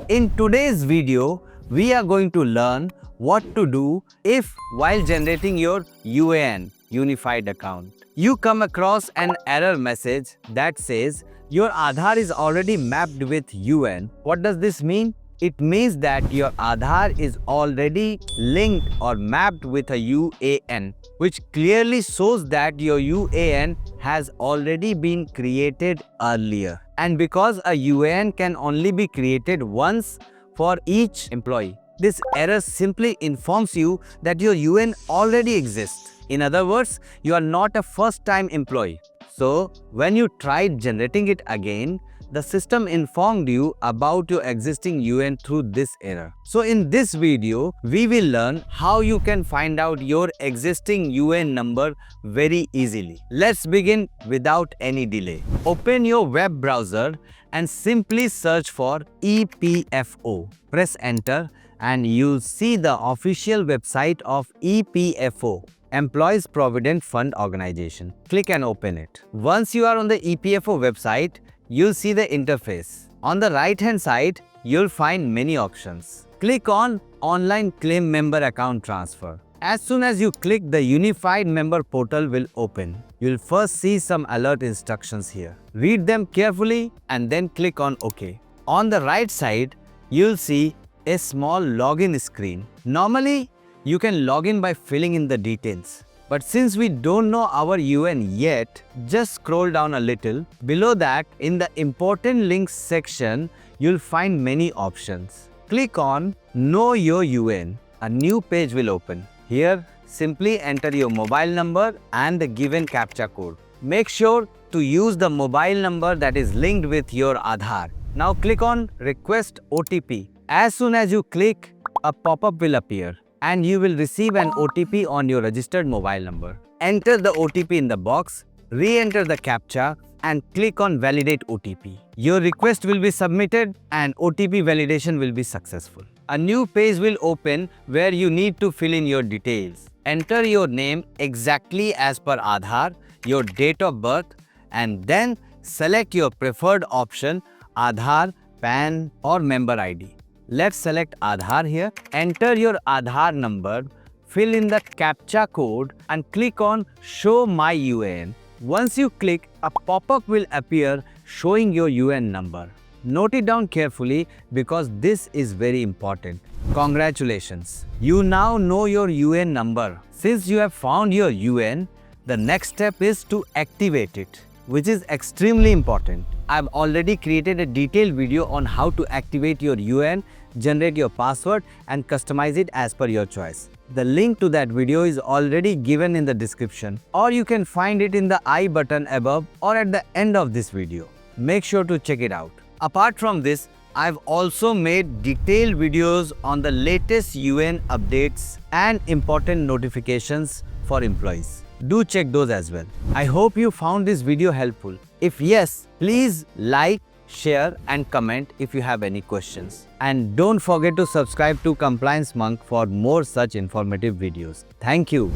In today's video, we are going to learn what to do if while generating your UAN Unified account, you come across an error message that says your Aadhaar is already mapped with UAN. What does this mean? It means that your Aadhaar is already linked or mapped with a UAN, which clearly shows that your UAN has already been created earlier. And because a UAN can only be created once for each employee, this error simply informs you that your UAN already exists. In other words, you are not a first-time employee. So, when you tried generating it again, the system informed you about your existing UAN through this error. So in this video, we will learn how you can find out your existing UAN number very easily. Let's begin without any delay. Open your web browser and simply search for EPFO. Press enter and you'll see the official website of EPFO, Employees Provident Fund Organization. Click and open it. Once you are on the EPFO website, you'll see the interface. On the right hand side, you'll find many options. Click on Online Claim Member Account Transfer. As soon as you click, the Unified Member Portal will open. You'll first see some alert instructions here. Read them carefully and then click on OK. On the right side, you'll see a small login screen. Normally, you can log in by filling in the details. But since we don't know our UAN yet, just scroll down a little. Below that, in the important links section, you'll find many options. Click on Know Your UAN. A new page will open. Here, simply enter your mobile number and the given CAPTCHA code. Make sure to use the mobile number that is linked with your Aadhaar. Now click on Request OTP. As soon as you click, a pop-up will appear and you will receive an OTP on your registered mobile number. Enter the OTP in the box, re-enter the CAPTCHA and click on Validate OTP. Your request will be submitted and OTP validation will be successful. A new page will open where you need to fill in your details. Enter your name exactly as per Aadhaar, your date of birth, and then select your preferred option, Aadhaar, PAN or Member ID. Let's select Aadhaar here. Enter your Aadhaar number, fill in the CAPTCHA code and click on Show My UAN. Once you click, a pop-up will appear showing your UAN number. Note it down carefully because this is very important. Congratulations! You now know your UAN number. Since you have found your UAN, the next step is to activate it, which is extremely important. I've already created a detailed video on how to activate your UAN, generate your password and customize it as per your choice. The link to that video is already given in the description, or you can find it in the I button above or at the end of this video. Make sure to check it out. Apart from this, I've also made detailed videos on the latest UAN updates and important notifications for employees. Do check those as well. I hope you found this video helpful. If yes, please like, share and comment if you have any questions. And don't forget to subscribe to Compliance Monk for more such informative videos. Thank you.